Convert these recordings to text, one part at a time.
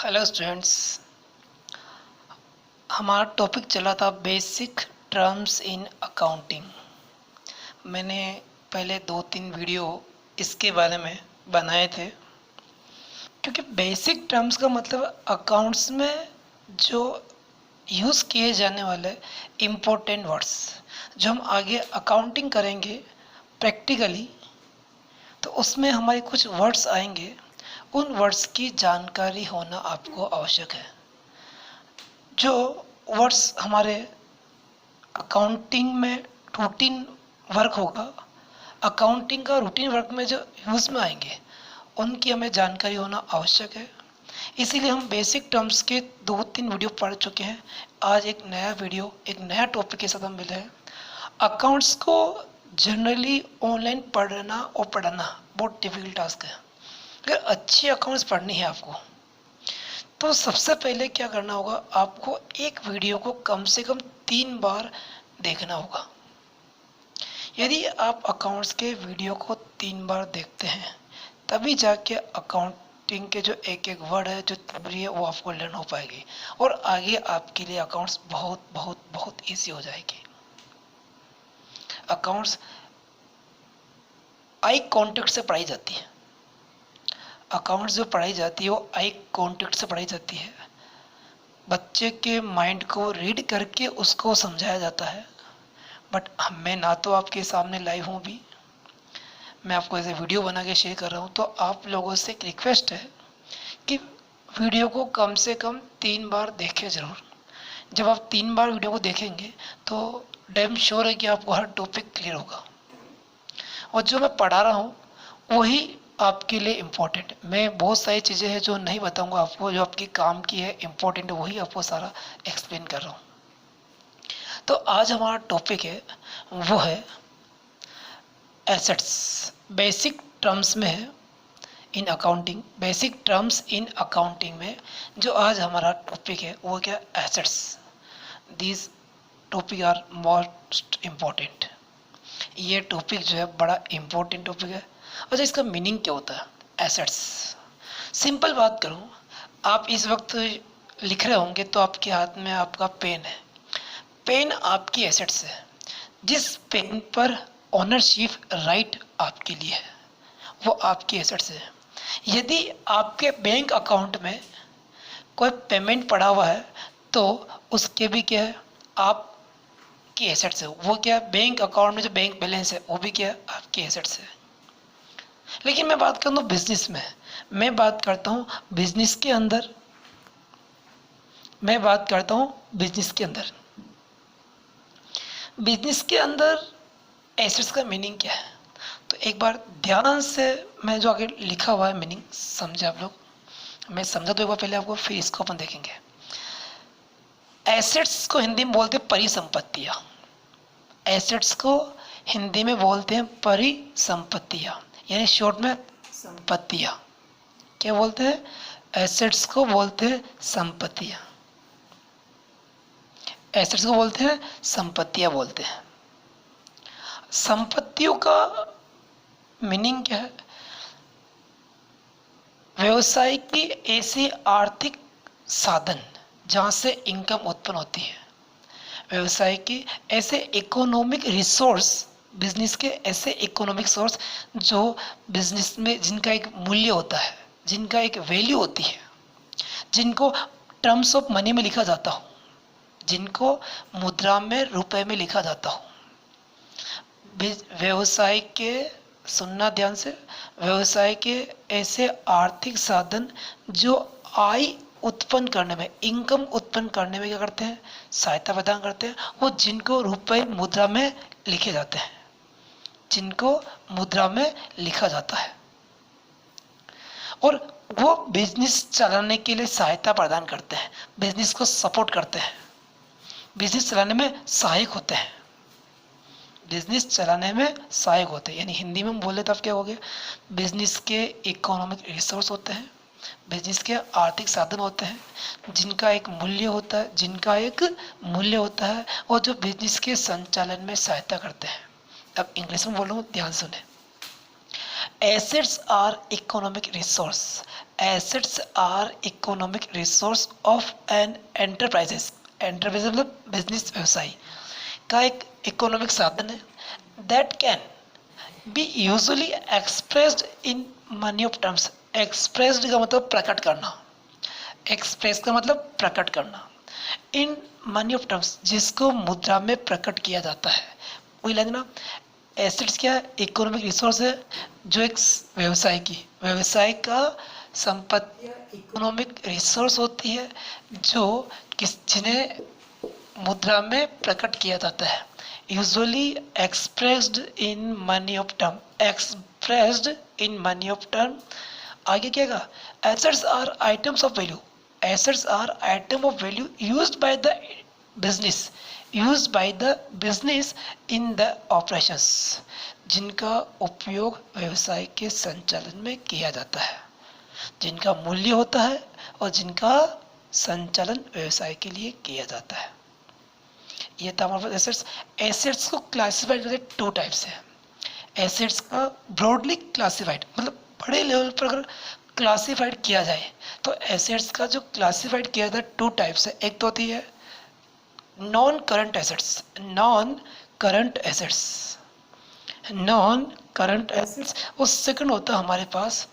Hello students. हमारा topic चला था बेसिक टर्म्स इन अकाउंटिंग। मैंने पहले 2-3 वीडियो इसके बारे में बनाए थे, क्योंकि बेसिक टर्म्स का मतलब अकाउंट्स में जो यूज़ किए जाने वाले इम्पोर्टेंट वर्ड्स, जो हम आगे अकाउंटिंग करेंगे प्रैक्टिकली, तो उसमें हमारे कुछ वर्ड्स आएंगे। उन वर्ड्स की जानकारी होना आपको आवश्यक है। जो वर्ड्स हमारे अकाउंटिंग में रूटीन वर्क होगा, अकाउंटिंग का रूटीन वर्क में जो यूज़ में आएंगे, उनकी हमें जानकारी होना आवश्यक है। इसीलिए हम बेसिक टर्म्स के 2-3 वीडियो पढ़ चुके हैं। आज एक नया वीडियो, एक नया टॉपिक के साथ हम मिले हैं। अकाउंट्स को जनरली ऑनलाइन पढ़ना और पढ़ाना बहुत डिफिकल्ट टास्क है। अगर अच्छी अकाउंट्स पढ़नी है आपको, तो सबसे पहले क्या करना होगा, आपको एक वीडियो को कम से कम 3 बार देखना होगा। यदि आप अकाउंट्स के वीडियो को 3 बार देखते हैं, तभी जाके अकाउंटिंग के जो एक एक वर्ड है, जो थ्योरी है, वो आपको लर्न हो पाएगी और आगे आपके लिए अकाउंट्स बहुत बहुत बहुत ईजी हो जाएगी। अकाउंट्स आई कॉन्टेक्ट से पढ़ाई जाती है। अकाउंट्स जो पढ़ाई जाती है वो आई कॉन्टेक्ट से पढ़ाई जाती है। बच्चे के माइंड को रीड करके उसको समझाया जाता है। बट मैं ना तो आपके सामने लाइव हूँ भी, मैं आपको ऐसे वीडियो बना के शेयर कर रहा हूँ। तो आप लोगों से एक रिक्वेस्ट है कि वीडियो को कम से कम 3 बार देखें ज़रूर। जब आप 3 बार वीडियो को देखेंगे तो डैम श्योर है कि आपको हर टॉपिक क्लियर होगा, और जो मैं पढ़ा रहा हूँ वही आपके लिए इम्पोर्टेंट। मैं बहुत सारी चीज़ें हैं जो नहीं बताऊंगा आपको, जो आपके काम की है, इम्पोर्टेंट, वही आपको सारा एक्सप्लेन कर रहा हूँ। तो आज हमारा टॉपिक है, वो है एसेट्स। बेसिक टर्म्स में है in accounting, basic terms in accounting में जो आज हमारा टॉपिक है वो क्या, assets. These topic are most important. ये टॉपिक जो है बड़ा इम्पोर्टेंट टॉपिक है। अच्छा, इसका मीनिंग क्या होता है एसेट्स? सिंपल बात करूँ, आप इस वक्त लिख रहे होंगे तो आपके हाथ में आपका पेन है। पेन आपकी एसेट्स है। जिस पेन पर ओनरशिप राइट आपके लिए है, वो आपकी एसेट्स है। यदि आपके बैंक अकाउंट में कोई पेमेंट पड़ा हुआ है तो उसके भी क्या है, आपकी एसेट्स है। वो क्या, बैंक अकाउंट में जो बैंक बैलेंस है वो भी क्या, आपकी एसेट्स है। लेकिन मैं बात करता हूँ बिजनेस में, मैं बात करता हूँ बिजनेस के अंदर, मैं बात करता हूँ बिजनेस के अंदर। बिजनेस के अंदर एसेट्स का मीनिंग क्या है, तो एक बार ध्यान से मैं जो आगे लिखा हुआ है मीनिंग समझे आप लोग। मैं समझा तो एक बार पहले आपको, फिर इसको अपन देखेंगे। एसेट्स को हिंदी में बोलते हैं परिसंपत्तियाँ। एसेट्स को हिंदी में बोलते हैं परिसंपत्तियाँ, यानी शॉर्ट में संपत्तियाँ। क्या बोलते हैं? एसेट्स को बोलते हैं संपत्तियाँ। एसेट्स को बोलते हैं संपत्तियाँ बोलते हैं। संपत्तियों का मीनिंग क्या है? व्यवसाय की ऐसी आर्थिक साधन जहाँ से इनकम उत्पन्न होती है। व्यवसाय की ऐसे इकोनॉमिक रिसोर्स, बिजनेस के ऐसे इकोनॉमिक सोर्स जो बिजनेस में जिनका एक मूल्य होता है, जिनका एक वैल्यू होती है, जिनको टर्म्स ऑफ मनी में लिखा जाता हो, जिनको मुद्रा में, रुपए में लिखा जाता हो। व्यवसाय के, सुनना ध्यान से, व्यवसाय के ऐसे आर्थिक साधन जो आय उत्पन्न करने में, इनकम उत्पन्न करने में क्या करते हैं, सहायता प्रदान करते हैं। वो जिनको रुपए मुद्रा में लिखे जाते हैं, जिनको मुद्रा में लिखा जाता है, और वो बिजनेस चलाने के लिए सहायता प्रदान करते हैं, बिजनेस को सपोर्ट करते हैं, बिजनेस चलाने में सहायक होते हैं, बिजनेस चलाने में सहायक होते हैं। यानी हिंदी में हम बोले तो अब क्या हो गया, बिजनेस के इकोनॉमिक रिसोर्स होते हैं, बिजनेस के आर्थिक साधन होते हैं, जिनका एक मूल्य होता है, जिनका एक मूल्य होता है, और जो बिजनेस के संचालन में सहायता करते हैं। अब इंग्लिश में बोल रहा हूँ, ध्यान सुने। Assets are economic resource assets are economic resource of an enterprises. Enterprise मतलब बिजनेस, व्यवसाय का एक इकोनॉमिक साधन है। That can be usually expressed in money of terms. Expressed का मतलब प्रकट करना, एक्सप्रेस का मतलब प्रकट करना, इन मनी ऑफ टर्म्स जिसको मुद्रा में प्रकट किया जाता है। वही लेना, एसेट्स क्या है? इकोनॉमिक रिसोर्स है जो एक व्यवसाय की, व्यवसाय का संपत्ति इकोनॉमिक रिसोर्स होती है जो जिन्हें मुद्रा में प्रकट किया जाता है। Usually expressed in money of term, expressed in money of term. आगे क्या कहा? Assets are items of value. Assets are item of value used by the business, used by the business in the operations, जिनका उपयोग व्यवसाय के संचालन में किया जाता है, जिनका मूल्य होता है और जिनका संचालन व्यवसाय के लिए किया जाता है। ये था हमारे पास एसेट्स। एसेट्स को क्लासिफाइड करते टू टाइप्स है। एसेट्स का ब्रॉडली क्लासिफाइड मतलब बड़े लेवल पर अगर क्लासिफाइड किया जाए तो एसेट्स का जो क्लासिफाइड किया जाता है टू टाइप्स है। एक तो होती है non current assets, non current assets, non current assets. और सेकंड होता है हमारे पास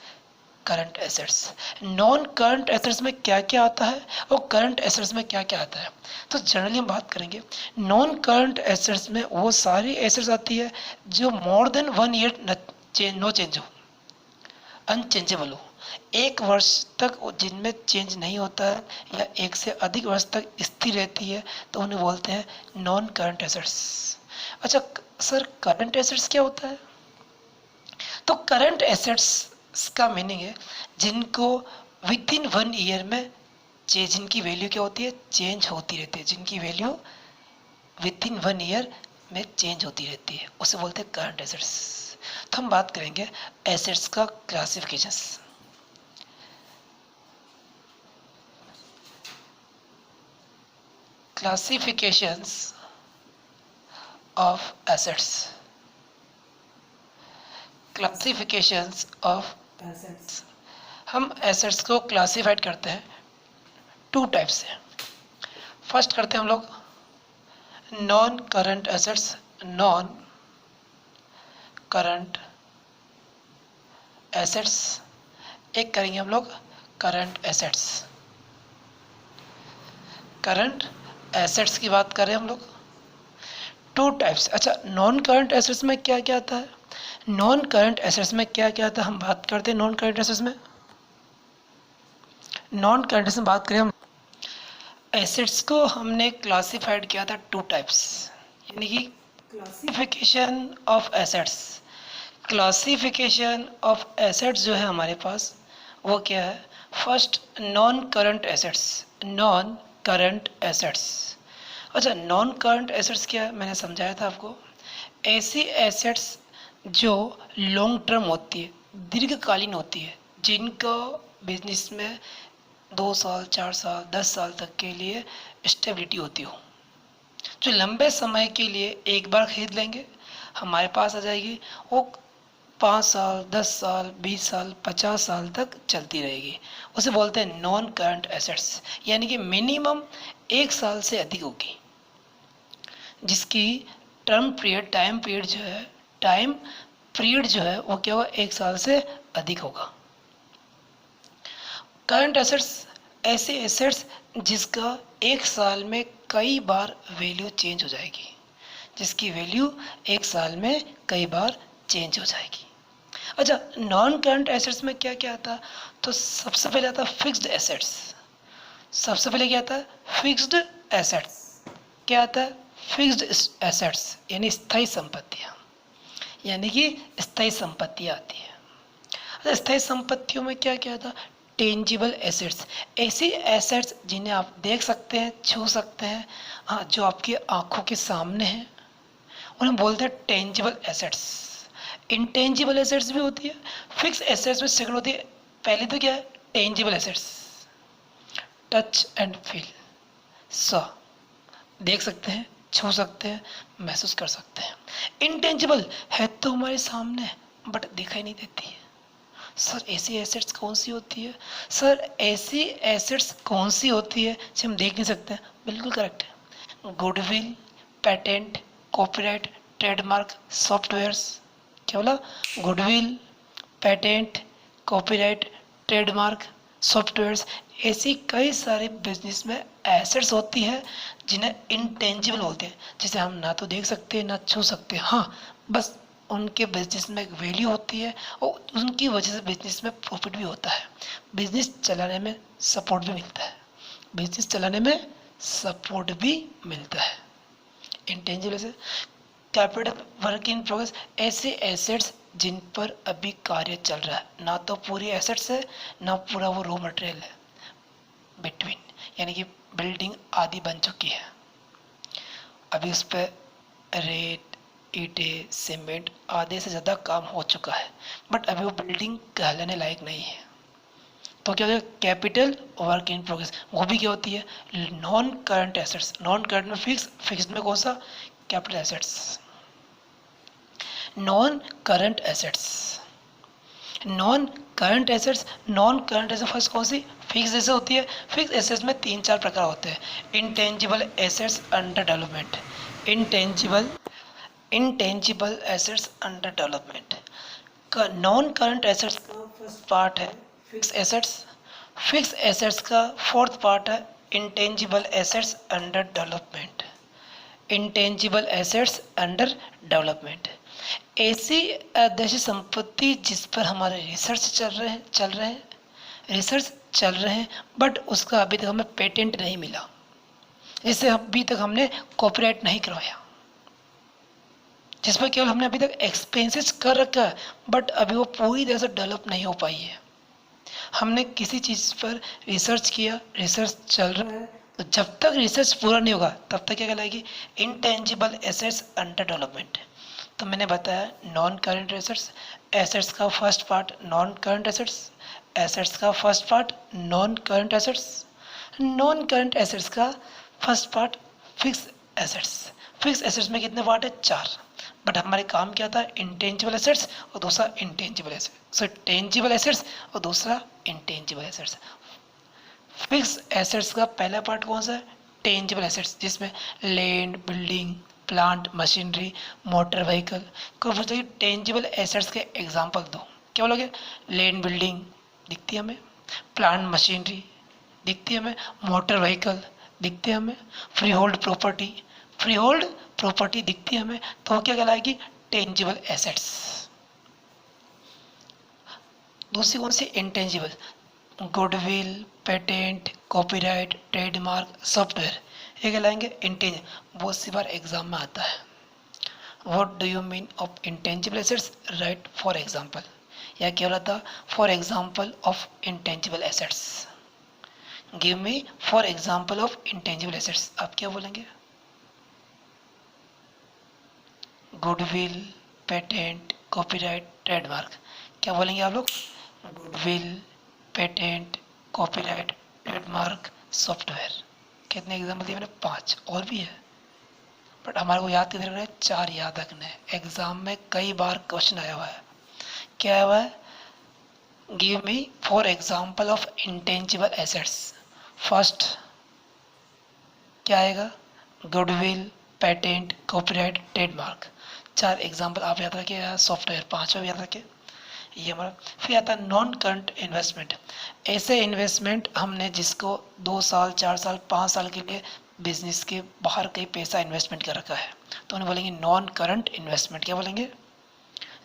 current assets. Non current assets में क्या क्या आता है और करंट एसेट्स में क्या क्या आता है, तो जनरली हम बात करेंगे नॉन करंट एसेट्स में वो सारी एसेट्स आती है जो more than 1 year no change हो, अनचेंजेबल हो, 1 वर्ष तक जिनमें चेंज नहीं होता है या 1 से अधिक वर्ष तक स्थिर रहती है, तो उन्हें बोलते हैं नॉन करंट एसेट्स। अच्छा सर, करंट एसेट्स क्या होता है? तो करंट एसेट्स का मीनिंग है जिनको विद इन 1 ईयर में जिनकी वैल्यू क्या होती है? चेंज होती रहती है, जिनकी वैल्यू विद इन 1 ईयर में चेंज होती रहती है, उसे बोलते हैं करंट एसेट्स। तो हम बात करेंगे एसेट्स का classifications. Classifications of assets, classifications of assets. हम एसेट्स को क्लासिफाइड करते हैं टू टाइप से। फर्स्ट करते हैं हम लोग non current assets, non current assets. एक करेंगे हम लोग करंट एसेट्स। करंट एसेट्स की बात करें हम लोग टू टाइप्स। अच्छा, नॉन करंट एसेट्स में क्या क्या आता है? नॉन करंट एसेट्स में क्या क्या आता है हम बात करते हैं। नॉन करंट एसेट्स में, नॉन करंट एसेट्स में बात करें हम, एसेट्स को हमने क्लासिफाइड किया था टू टाइप्स, यानी कि classification of assets. Classification of assets जो है हमारे पास वो क्या है? First non current assets, non current assets. अच्छा, नॉन करंट एसेट्स क्या है? मैंने समझाया था आपको, ऐसी एसेट्स जो लॉन्ग टर्म होती है, दीर्घकालीन होती है, जिनका बिजनेस में 2 साल 4 साल 10 साल तक के लिए स्टेबिलिटी होती हो, जो लंबे समय के लिए एक बार खरीद लेंगे हमारे पास आ जाएगी, वो 5 साल 10 साल 20 साल 50 साल तक चलती रहेगी, उसे बोलते हैं नॉन करंट एसेट्स। यानी कि मिनिमम 1 साल से अधिक होगी, जिसकी टर्म पीरियड, टाइम पीरियड जो है, टाइम पीरियड जो है वो क्या होगा? 1 साल से अधिक होगा। करंट एसेट्स ऐसे एसेट्स जिसका 1 साल में कई बार वैल्यू चेंज हो जाएगी, जिसकी वैल्यू 1 साल में कई बार चेंज हो जाएगी। अच्छा, नॉन करंट एसेट्स में क्या क्या आता है? तो सबसे पहले आता है फिक्स्ड एसेट्स। सबसे पहले क्या आता है? Fixed assets. क्या आता है? फिक्स्ड एसेट्स यानी स्थायी संपत्तियाँ, यानी कि स्थायी संपत्तियाँ आती है। अच्छा, स्थायी संपत्तियों में क्या क्या आता है? टेंजिबल एसेट्स, ऐसी एसेट्स जिन्हें आप देख सकते हैं, छू सकते हैं, हाँ, जो आपकी आंखों के सामने हैं, उन्हें बोलते हैं टेंजिबल एसेट्स। इंटेंजिबल एसेट्स भी होती है। फिक्स एसेट्स में सेकंड होती है, पहले तो क्या है? Tangible assets, touch and feel, सा, देख सकते हैं, छू सकते हैं, महसूस कर सकते हैं। इंटेंजिबल है तो हमारे सामने बट दिखाई नहीं देती है, सर ऐसी एसेट्स कौन सी होती है? सर ऐसी एसेट्स कौन सी होती है जिसे हम देख नहीं सकते? बिल्कुल करेक्ट है, goodwill, patent, copyright, trademark, softwares. क्या बोला? Goodwill, patent, copyright, trademark, softwares. ऐसी कई सारे बिजनेस में एसेट्स होती है जिन्हें इंटेंजिबल बोलते हैं, जिसे हम ना तो देख सकते ना छू सकते। हाँ, बस उनके बिजनेस में एक वैल्यू होती है और उनकी वजह से बिजनेस में प्रॉफिट भी होता है, बिजनेस चलाने में सपोर्ट भी मिलता है, बिजनेस चलाने में सपोर्ट भी मिलता है। इंटेंजिबल से कैपिटल, वर्क इन प्रोग्रेस, ऐसे एसेट्स जिन पर अभी कार्य चल रहा है, ना तो पूरी एसेट्स है ना पूरा वो रॉ मटेरियल है, बिटवीन, यानी कि बिल्डिंग आदि बन चुकी है, अभी उस पर रेत, ईंटें, सीमेंट आधे से ज़्यादा काम हो चुका है, बट अभी वो बिल्डिंग कहलाने लायक नहीं है। तो क्या होगा? कैपिटल वर्क इन प्रोग्रेस, वो भी क्या होती है? Non current assets. Non current में फिक्स, फिक्स में कौन सा? Capital assets. Non current assets, non current assets, non current asset first कौन सी? फिक्स एसेट होती है। फिक्स एसेट्स में 3-4 प्रकार होते हैं। Intangible assets under development, intangible, intangible assets under development का। नॉन करंट एसेट्स का फर्स्ट पार्ट है फिक्स एसेट्स, फिक्स एसेट्स का फोर्थ पार्ट है intangible assets under development, intangible assets under development. ऐसी अदृश्य संपत्ति जिस पर हमारे रिसर्च चल रहे हैं, रिसर्च चल रहे हैं, बट उसका अभी तक हमें पेटेंट नहीं मिला, जिससे अभी तक हमने कॉपीराइट नहीं करवाया, जिस पर केवल हमने अभी तक एक्सपेंसेस कर रखा है, बट अभी वो पूरी तरह से डेवलप नहीं हो पाई है। हमने किसी चीज़ पर रिसर्च किया, रिसर्च चल रहा है, तो जब तक रिसर्च पूरा नहीं होगा तब तक क्या कहलाएगी? Intangible assets under development. तो मैंने बताया नॉन करंट एसेट्स, एसेट्स का first part non current assets, assets का first part non current assets, non current assets का first part fix assets. Fix assets में कितने पार्ट है? 4। बट हमारे काम क्या था? इंटेंजिबल एसेट्स और दूसरा इंटेंजिबल एसेट्स, सो टेंजिबल एसेट्स और दूसरा इंटेंजिबल एसेट्स। फिक्स एसेट्स का पहला पार्ट कौन सा है? टेंजिबल एसेट्स, जिसमें land, building, plant, machinery, motor vehicle को पूछते हैं टेंजिबल एसेट्स के एग्जांपल दो। क्या बोलोगे? लैंड, बिल्डिंग दिखती है हमें, प्लांट मशीनरी दिखती है हमें, मोटर व्हीकल दिखते हैं हमें, free hold property, free hold property दिखती है हमें, तो वो क्या कहलाएगी? Tangible assets. दूसरी कौन सी? Intangible, goodwill, patent, copyright, trademark, software, ये कहलाएंगे इंटेंजिबल। बहुत सी बार एग्जाम में आता है, what do you mean of intangible assets, right for example, या क्या बोला था? For example of intangible assets, give me for example of intangible assets. आप क्या बोलेंगे? गुडविल, पेटेंट, कॉपीराइट, ट्रेडमार्क, क्या बोलेंगे आप लोग? Goodwill, patent, copyright, trademark, software. कितने एग्जाम्पल दिए मैंने? 5, और भी है, बट हमारे को याद कितने रखना है? 4 याद रखना है। एग्जाम में कई बार क्वेश्चन आया हुआ है। क्या आया हुआ है? Give me for example of intangible assets. First क्या आएगा? Goodwill, patent, copyright, trademark. 4 example आप याद रखिए। सॉफ्टवेयर 5वां याद रखिए, ये हमारा। फिर आता है नॉन करंट इन्वेस्टमेंट, ऐसे इन्वेस्टमेंट हमने जिसको 2 साल, 4 साल, 5 साल के लिए बिजनेस के बाहर कहीं पैसा इन्वेस्टमेंट कर रखा है, तो उन्हें बोलेंगे नॉन करंट इन्वेस्टमेंट। क्या बोलेंगे?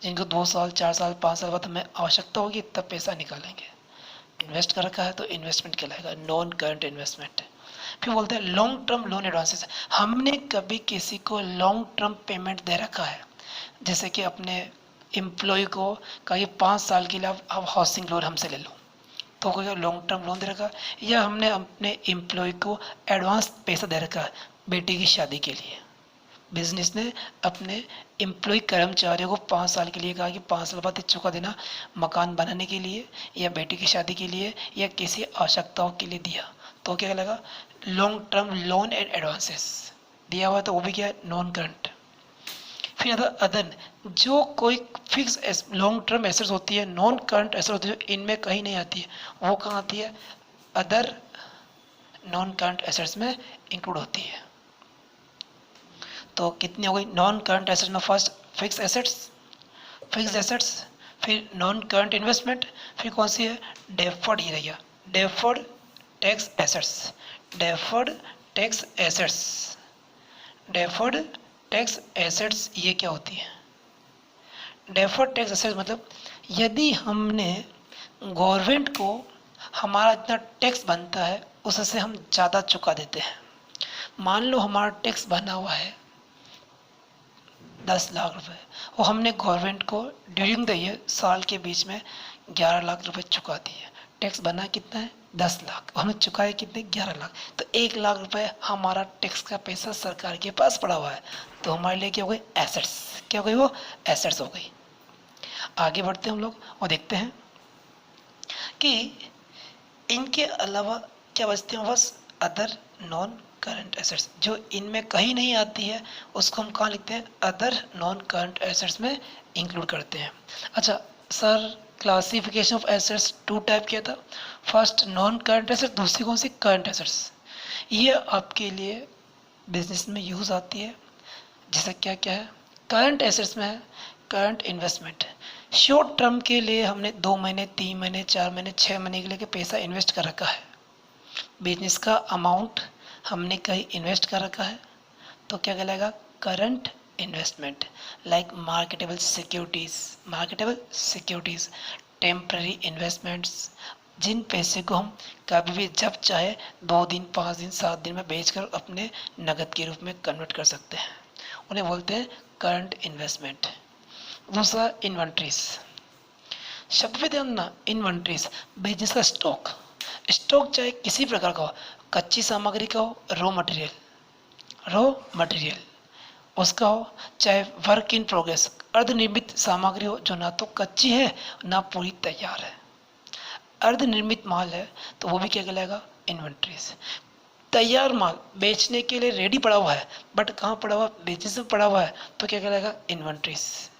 जिनको 2 साल, 4 साल, 5 साल बाद हमें आवश्यकता होगी तब पैसा निकालेंगे, इन्वेस्ट कर रखा है तो इन्वेस्टमेंट कहलाएगा, नॉन करंट इन्वेस्टमेंट। फिर बोलते हैं लॉन्ग टर्म लोन एडवांसेस, हमने कभी किसी को लॉन्ग टर्म पेमेंट दे रखा है, जैसे कि अपने एम्प्लॉय को कहा कि 5 साल के लिए आप हाउसिंग लोन हमसे ले लो, तो कोई लॉन्ग टर्म लोन दे रखा है। या हमने अपने एम्प्लॉय को एडवांस पैसा दे रखा है बेटी की शादी के लिए, बिजनेस ने अपने एम्प्लॉय कर्मचारियों को 5 साल के लिए कहा कि 5 साल बाद चुका देना, मकान बनाने के लिए या बेटी की शादी के लिए या किसी आवश्यकताओं के लिए दिया, तो क्या लगा? Long term loan and advances दिया हुआ, तो वो भी क्या है? Non current. फिर आता अदर, जो कोई फिक्स लॉन्ग टर्म एसेट्स होती है, नॉन करंट एसेट होती है, जो इनमें कहीं नहीं आती है, वो कहाँ आती है? अदर नॉन करंट एसेट्स में इंक्लूड होती है। तो कितनी हो गई नॉन करंट एसेट्स में? First fix assets, fix assets, फिर नॉन करंट इन्वेस्टमेंट, फिर कौन सी है? डेफर्ड, ये रह गया deferred tax assets, deferred tax assets, deferred tax assets ये क्या होती है? डेफर्ड टैक्स एसेट्स मतलब यदि हमने गवर्नमेंट को हमारा इतना टैक्स बनता है उससे हम ज़्यादा चुका देते हैं। मान लो हमारा टैक्स बना हुआ है 10 लाख रुपए, और हमने गवर्नमेंट को ड्यूरिंग द ईयर साल के बीच में 11 लाख रुपए चुका दिए। टैक्स बना कितना है? 10 लाख, हमने चुकाए कितने? 11 लाख। तो 1 लाख रुपए हमारा टैक्स का पैसा सरकार के पास पड़ा हुआ है, तो हमारे लिए क्या हो गई? एसेट्स। क्या हो गई वो? एसेट्स हो गई। आगे बढ़ते हैं हम लोग और देखते हैं कि इनके अलावा क्या बचते हैं? बस अदर नॉन करंट एसेट्स, जो इनमें कहीं नहीं आती है उसको हम कहाँ लिखते हैं? अदर नॉन करंट एसेट्स में इंक्लूड करते हैं। अच्छा sir, classification of assets 2 type किया था, फर्स्ट नॉन करंट एसेट्स, दूसरी कौन सी? Current assets. ये आपके लिए बिजनेस में यूज़ आती है। जैसे क्या क्या है? करंट एसेट्स में है करंट इन्वेस्टमेंट, शॉर्ट टर्म के लिए हमने 2 महीने 3 महीने 4 महीने 6 महीने के लिए पैसा इन्वेस्ट कर रखा है, बिजनेस का अमाउंट हमने कहीं इन्वेस्ट कर रखा है, तो क्या कहलाएगा? Current investment. Like marketable securities, marketable securities, temporary investments, जिन पैसे को हम कभी भी जब चाहे 2 दिन 5 दिन 7 दिन में बेचकर अपने नगद के रूप में कन्वर्ट कर सकते हैं, उन्हें बोलते हैं करंट इन्वेस्टमेंट। दूसरा इन्वेंट्रीज, शब्द पे ध्यान ना, इन्वेंट्रीज बिजनेस का स्टॉक, स्टॉक चाहे किसी प्रकार का हो, कच्ची सामग्री का हो, रॉ मटेरियल उसका हो, चाहे वर्क इन प्रोग्रेस अर्धनिर्मित सामग्री हो जो ना तो कच्ची है ना पूरी तैयार है, अर्धनिर्मित माल है तो वो भी क्या कहलाएगा? इन्वेंट्रीज। तैयार माल बेचने के लिए रेडी पड़ा हुआ है बट कहाँ पड़ा हुआ? बिजनेस में पड़ा हुआ है, तो क्या कहलाएगा? इन्वेंट्रीज।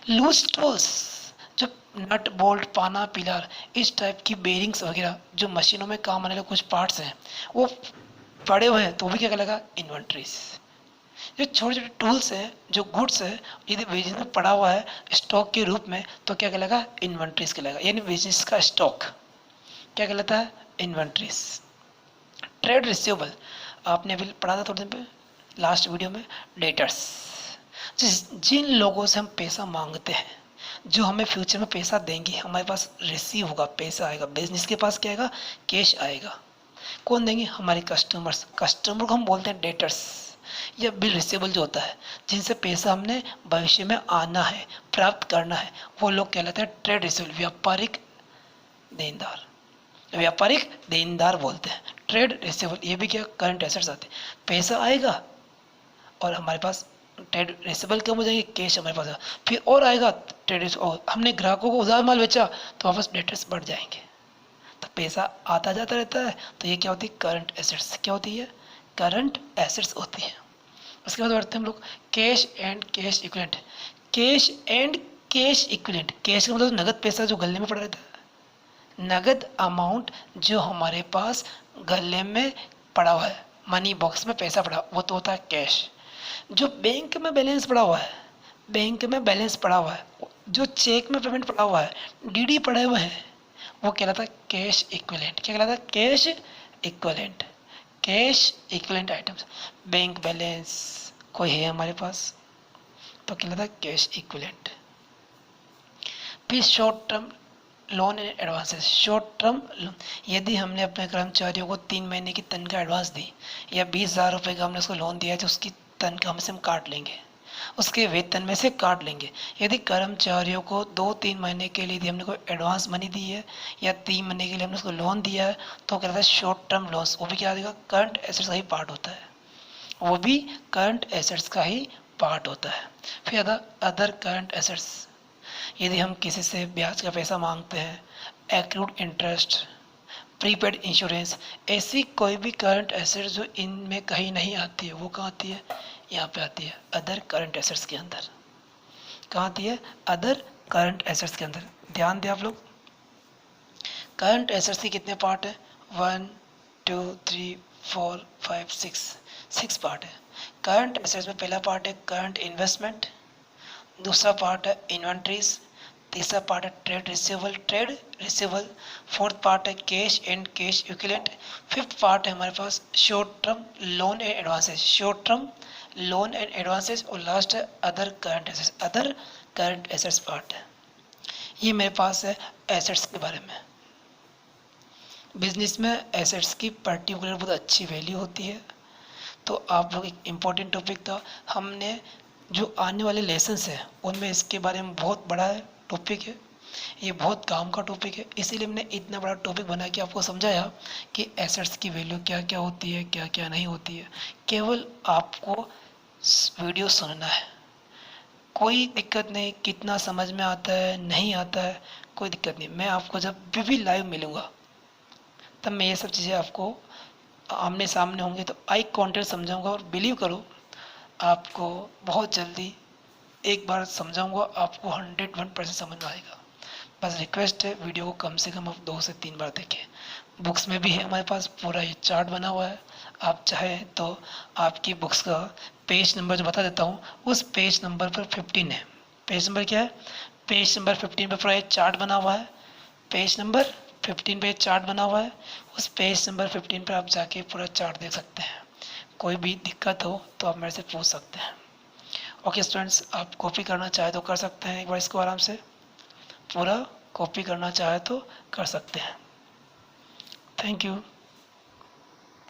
लूज टूल्स, जो नट बोल्ट पाना पिलर इस टाइप की बेरिंग्स वगैरह जो मशीनों में काम आने वाले कुछ पार्ट्स हैं वो पड़े हुए हैं, तो भी क्या कहलाएगा? इन्वेंट्रीज। जो छोटे छोटे टूल्स हैं, जो गुड्स है, यदि बिजनेस में पड़ा हुआ है स्टॉक के रूप में, तो क्या कहलाएगा? इन्वेंट्रीज कहलाएगा। यानी बिजनेस का स्टॉक क्या कहलाता है? इन्वेंट्रीज। ट्रेड रिसीवेबल, आपने अभी पढ़ा था थोड़े दिन पे लास्ट वीडियो में, डेटर्स, जिन लोगों से हम पैसा मांगते हैं, जो हमें फ्यूचर में पैसा देंगे, हमारे पास रिसीव होगा, पैसा आएगा, बिजनेस के पास क्या आएगा? कैश आएगा। कौन देंगे? हमारे कस्टमर्स। कस्टमर को हम बोलते हैं डेटर्स, या बिल रिसीवेबल जो होता है, जिनसे पैसा हमने भविष्य में आना है, प्राप्त करना है, वो लोग कहलाते हैं ट्रेड रिसीवेबल, व्यापारिक देनदार, व्यापारिक देनदार बोलते हैं ट्रेड रिसीवेबल। ये भी क्या? करंट एसेट्स आते हैं, पैसा आएगा और हमारे पास ट्रेड रिसीवेबल कम हो जाएंगे, कैश हमारे पास आएगा, फिर और आएगा ट्रेड, और हमने ग्राहकों को उधार माल बेचा तो वापस डेटर्स बढ़ जाएंगे, तो पैसा आता जाता रहता है। तो ये क्या होती है? Current assets. क्या होती है? करंट एसेट्स होती है। उसके बाद बढ़ते हैं हम लोग cash and cash equivalent. Cash and cash equivalent, cash का मतलब नगद पैसा जो गले में पड़ा रहता है, नगद अमाउंट जो हमारे पास गले में पड़ा हुआ है, मनी बॉक्स में पैसा पड़ा, वो तो होता है कैश। जो बैंक में बैलेंस पड़ा हुआ है, बैंक में बैलेंस पड़ा हुआ है, जो चेक में पेमेंट पड़ा हुआ है, डीडी पड़े हुए हैं, वो कहलाता है कैश इक्विवेलेंट। क्या कहलाता है? Cash equivalent. Cash equivalent items, bank balance कोई है हमारे पास तो कहलाता है कैश इक्विवेलेंट। फिर short term loan and advances, short term loan, यदि हमने अपने कर्मचारियों को 3 महीने की तनख्वाह एडवांस दी या 20,000 रुपये का हमने उसको लोन दिया है, तो उसकी तनख्वाह में से हम काट लेंगे, उसके वेतन में से काट लेंगे। यदि कर्मचारियों को 2-3 महीने के लिए यदि हमने कोई एडवांस मनी दी है या 3 महीने के लिए हमने उसको लोन दिया है, तो कहता है शॉर्ट टर्म लॉस, वो भी क्या देगा? करंट एसेट्स का ही पार्ट होता है, वो भी करंट एसेट्स का ही पार्ट होता है। फिर अदर करंट एसेट्स, यदि हम किसी से ब्याज का पैसा मांगते हैं, एक्रूड इंटरेस्ट, प्रीपेड इंश्योरेंस, ऐसी कोई भी करंट एसेट जो इनमें कहीं नहीं आती है, वो कहाँ आती है? यहाँ पे आती है अदर करंट एसेट्स के अंदर। कहाँ आती है? अदर करंट एसेट्स के अंदर। ध्यान दें आप लोग, करंट एसेट्स के कितने पार्ट है? 1 2 3 4 5 6 पार्ट है। करंट एसेट्स में पहला पार्ट है करंट इन्वेस्टमेंट, दूसरा पार्ट है इन्वेंट्रीज, तीसरा पार्ट है ट्रेड रिसीवेबल, फोर्थ पार्ट है cash and cash equivalent, fifth part है हमारे पास short term loan and advances, और लास्ट है अदर करंट एसेट्स पार्ट है। ये मेरे पास है एसेट्स के बारे में। बिजनेस में एसेट्स की पर्टिकुलर बहुत अच्छी वैल्यू होती है। तो आप लोग, एक इम्पॉर्टेंट टॉपिक था, हमने जो आने वाले लेसन्स हैं उनमें इसके बारे में बहुत बड़ा टॉपिक है, ये बहुत काम का टॉपिक है, इसीलिए मैंने इतना बड़ा टॉपिक बना के आपको समझाया कि एसेट्स की वैल्यू क्या क्या होती है, क्या क्या नहीं होती है। केवल आपको वीडियो सुनना है, कोई दिक्कत नहीं। कितना समझ में आता है नहीं आता है कोई दिक्कत नहीं, मैं आपको जब भी लाइव मिलूँगा तब मैं ये सब चीज़ें आपको आमने सामने होंगे तो आई कॉन्टेक्ट समझाऊंगा, और बिलीव करो आपको बहुत जल्दी एक बार समझाऊंगा, आपको 101% समझ में आएगा। बस रिक्वेस्ट है, वीडियो को कम से कम आप 2 से 3 बार देखें। बुक्स में भी है हमारे पास पूरा ये चार्ट बना हुआ है, आप चाहें तो आपकी बुक्स का पेज नंबर जो बता देता हूँ, उस पेज नंबर पर 15 है। पेज नंबर क्या है? पेज नंबर 15 पर पूरा ये चार्ट बना हुआ है। पेज नंबर 15 पे चार्ट बना हुआ है, उस पेज नंबर 15 पर आप जाके पूरा चार्ट देख सकते हैं। कोई भी दिक्कत हो तो आप मेरे से पूछ सकते हैं। ओके स्टूडेंट्स, आप कॉपी करना चाहे तो कर सकते हैं, एक बार इसको आराम से पूरा कॉपी करना चाहे तो कर सकते हैं। Thank you.